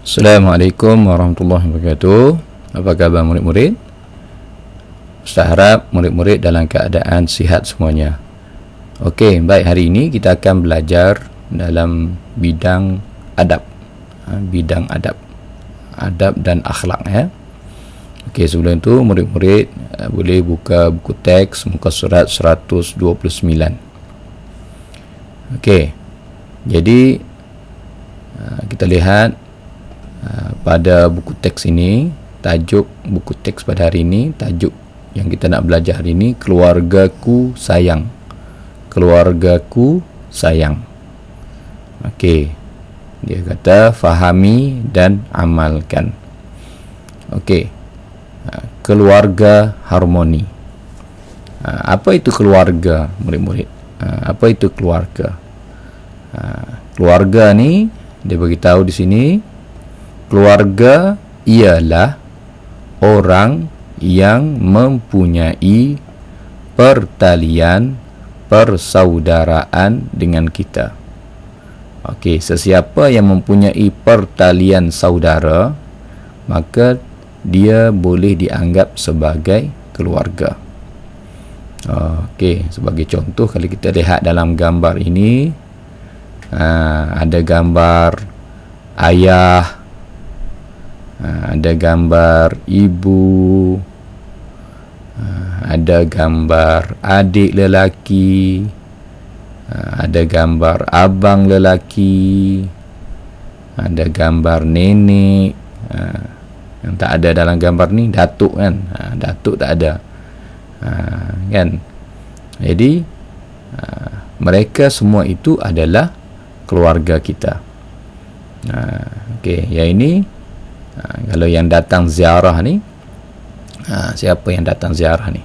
Assalamualaikum warahmatullahi wabarakatuh. Apa khabar murid-murid? Ustaz harap murid-murid dalam keadaan sihat semuanya. Okey, baik, hari ini kita akan belajar dalam bidang adab. Bidang adab. Adab dan akhlak ya. Okey, sebelum itu murid-murid boleh buka buku teks muka surat 129. Okey. Jadi kita lihat pada buku teks ini, tajuk buku teks pada hari ini, tajuk yang kita nak belajar hari ini, keluargaku sayang. Keluargaku sayang. Okey. Dia kata fahami dan amalkan. Okey. Keluarga harmoni. Apa itu keluarga, murid-murid? Apa itu keluarga? Keluarga ni dia beritahu di sini, keluarga ialah orang yang mempunyai pertalian persaudaraan dengan kita. Okey, sesiapa yang mempunyai pertalian saudara, maka dia boleh dianggap sebagai keluarga. Okey, sebagai contoh, kalau kita lihat dalam gambar ini, ada gambar ayah, ada gambar ibu, ada gambar adik lelaki, ada gambar abang lelaki, ada gambar nenek. Yang tak ada dalam gambar ni datuk kan, datuk tak ada, kan. Jadi mereka semua itu adalah keluarga kita. Okey, yang ini kalau yang datang ziarah ni, siapa yang datang ziarah ni?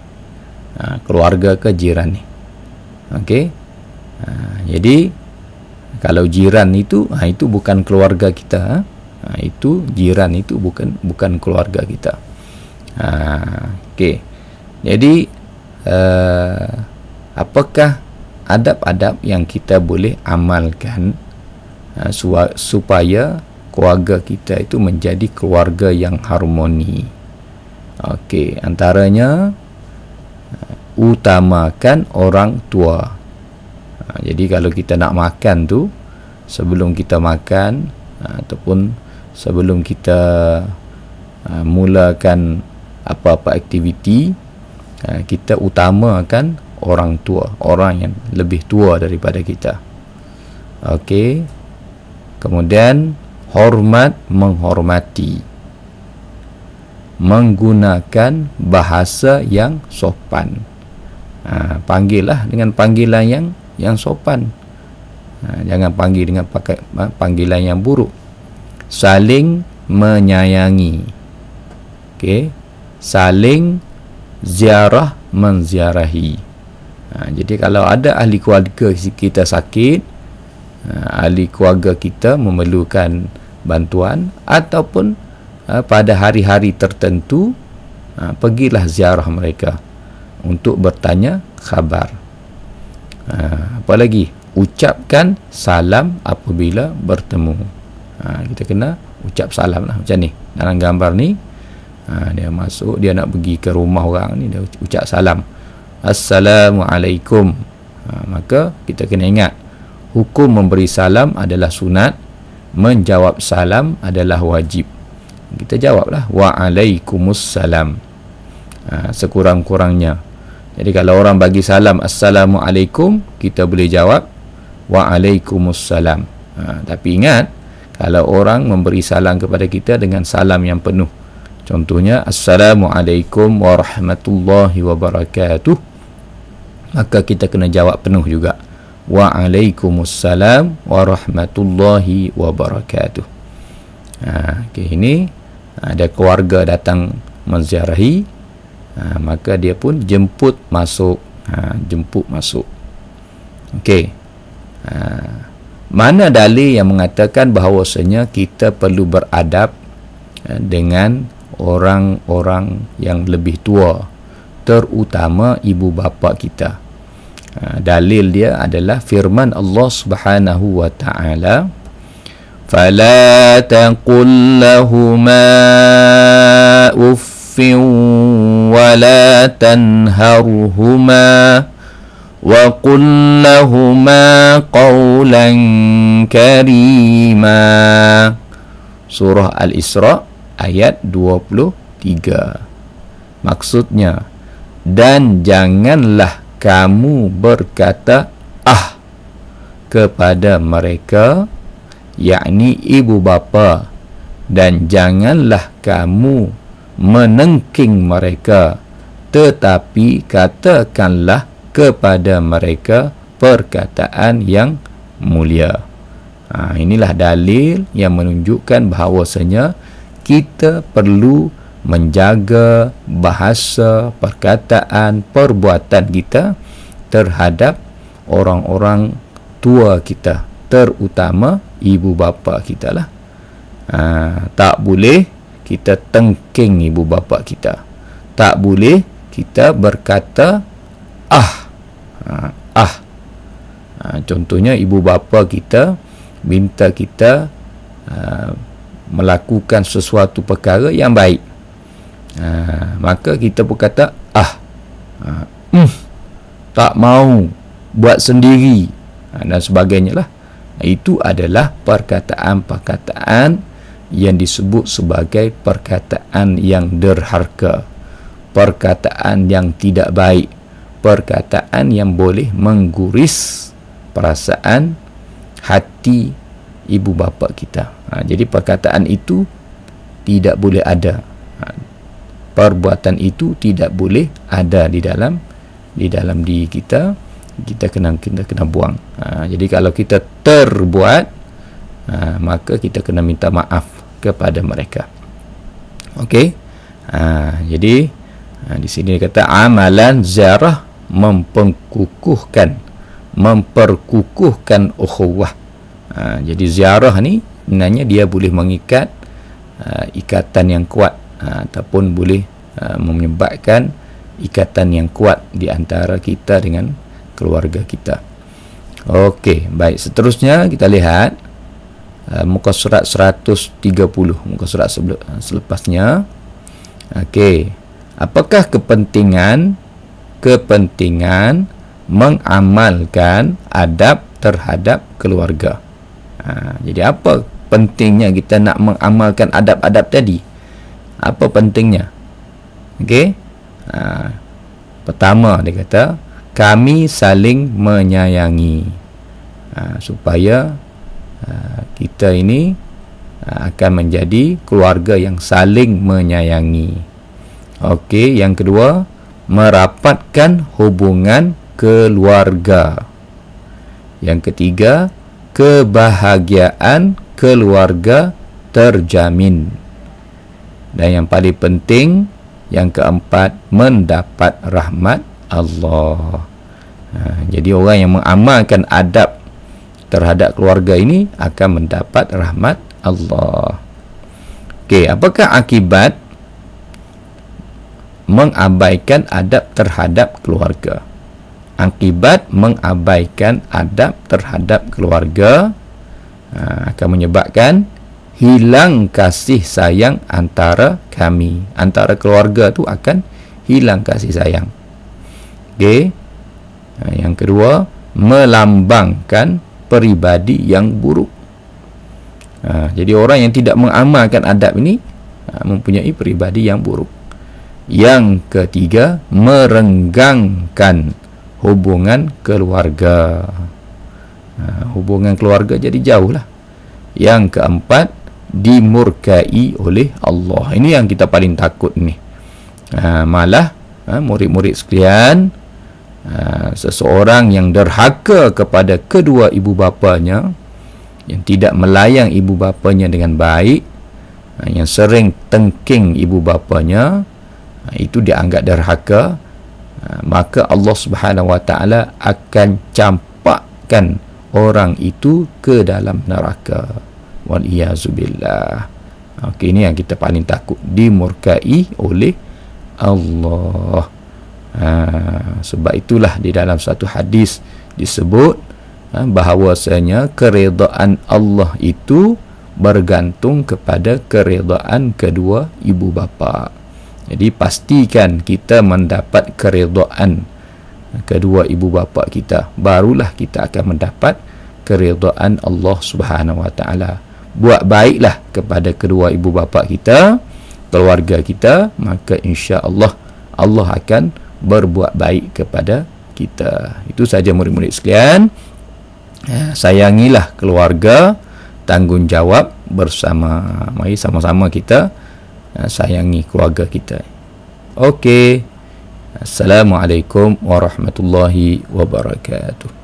Keluarga ke jiran ni? Okey. Jadi kalau jiran itu, itu bukan keluarga kita. Itu jiran itu bukan keluarga kita. Okey. Jadi apakah adab-adab yang kita boleh amalkan supaya keluarga kita itu menjadi keluarga yang harmoni? Okey, antaranya utamakan orang tua. Jadi kalau kita nak makan tu, sebelum kita makan ataupun sebelum kita mulakan apa-apa aktiviti, kita utamakan orang tua, orang yang lebih tua daripada kita. Okey. Kemudian hormat menghormati, menggunakan bahasa yang sopan. Panggillah dengan panggilan yang sopan. Jangan panggil dengan panggilan yang buruk. Saling menyayangi. Okey. Saling ziarah menziarahi. Jadi kalau ada ahli keluarga kita sakit, ahli keluarga kita memerlukan bantuan, ataupun pada hari-hari tertentu, pergilah ziarah mereka untuk bertanya khabar. Apa lagi? Ucapkan salam apabila bertemu. Kita kena ucap salam lah, macam ni dalam gambar ni. Dia masuk, dia nak pergi ke rumah orang ni, dia ucap salam, Assalamualaikum. Maka kita kena ingat, hukum memberi salam adalah sunat, menjawab salam adalah wajib. Kita jawablah Waalaikumsalam sekurang-kurangnya. Jadi kalau orang bagi salam Assalamualaikum, kita boleh jawab Waalaikumsalam. Tapi ingat, kalau orang memberi salam kepada kita dengan salam yang penuh, contohnya Assalamualaikum warahmatullahi wabarakatuh, maka kita kena jawab penuh juga Waalaikumsalam warahmatullahi wabarakatuh. Okay, ini ada keluarga datang menziarahi, maka dia pun jemput masuk. Jemput masuk. Okey. Mana dalil yang mengatakan bahawasanya kita perlu beradab dengan orang-orang yang lebih tua, terutama ibu bapa kita? Dalil dia adalah firman Allah Subhanahu wa taala, fala taqul lahuma uffin wala tanharhuma wa qul lahuma qawlan karima. Surah Al-Isra ayat 23. Maksudnya, dan janganlah kamu berkata kepada mereka, yakni ibu bapa, dan janganlah kamu menengking mereka, tetapi katakanlah kepada mereka perkataan yang mulia. Inilah dalil yang menunjukkan bahawasanya kita perlu menjaga bahasa, perkataan, perbuatan kita terhadap orang-orang tua kita, terutama ibu bapa kita lah. Tak boleh kita tengking ibu bapa kita. Tak boleh kita berkata contohnya ibu bapa kita minta kita melakukan sesuatu perkara yang baik, maka kita berkata tak mau, buat sendiri, dan sebagainya lah. Itu adalah perkataan-perkataan yang disebut sebagai perkataan yang derhaka, perkataan yang tidak baik, perkataan yang boleh mengguris perasaan hati ibu bapa kita. Jadi perkataan itu tidak boleh ada, perbuatan itu tidak boleh ada di dalam diri kita. Kita kena buang. Jadi kalau kita terbuat, maka kita kena minta maaf kepada mereka. Okey. Jadi di sini kata amalan ziarah memperkukuhkan ukhuwah. Jadi ziarah ni sebenarnya dia boleh mengikat ikatan yang kuat, ataupun boleh menyebabkan ikatan yang kuat di antara kita dengan keluarga kita. Okey, baik, seterusnya kita lihat muka surat 130, muka surat selepasnya. Okey, apakah kepentingan mengamalkan adab terhadap keluarga? Jadi apa pentingnya kita nak mengamalkan adab-adab tadi? Apa pentingnya? Okey, pertama dia kata kami saling menyayangi, supaya kita ini akan menjadi keluarga yang saling menyayangi. Okey, yang kedua, merapatkan hubungan keluarga. Yang ketiga, kebahagiaan keluarga terjamin. Dan yang paling penting, yang keempat, mendapat rahmat Allah. Jadi orang yang mengamalkan adab terhadap keluarga ini akan mendapat rahmat Allah. Okey, apakah akibat mengabaikan adab terhadap keluarga? Akibat mengabaikan adab terhadap keluarga akan menyebabkan hilang kasih sayang antara kami. Antara keluarga tu akan hilang kasih sayang. Okey. Yang kedua, melambangkan peribadi yang buruk. Jadi orang yang tidak mengamalkan adab ini mempunyai peribadi yang buruk. Yang ketiga, merenggangkan hubungan keluarga. Hubungan keluarga jadi jauh lah. Yang keempat, dimurkai oleh Allah. Ini yang kita paling takut ni. Malah murid-murid sekalian, seseorang yang derhaka kepada kedua ibu bapanya, yang tidak melayang ibu bapanya dengan baik, yang sering tengking ibu bapanya, itu dianggap derhaka, maka Allah Subhanahu Wa Taala akan campakkan orang itu ke dalam neraka. Wal iyazubillah. Okey, ini yang kita paling takut, dimurkai oleh Allah. Sebab itulah di dalam satu hadis disebut bahawasanya keredaan Allah itu bergantung kepada keredaan kedua ibu bapa. Jadi pastikan kita mendapat keredaan kedua ibu bapa kita, barulah kita akan mendapat keredaan Allah Subhanahu wa taala. Buat baiklah kepada kedua ibu bapa kita, keluarga kita, maka insya-Allah Allah akan berbuat baik kepada kita. Itu saja murid-murid sekalian. Sayangilah keluarga, tanggungjawab bersama. Mari sama-sama kita sayangi keluarga kita. Okey. Assalamualaikum warahmatullahi wabarakatuh.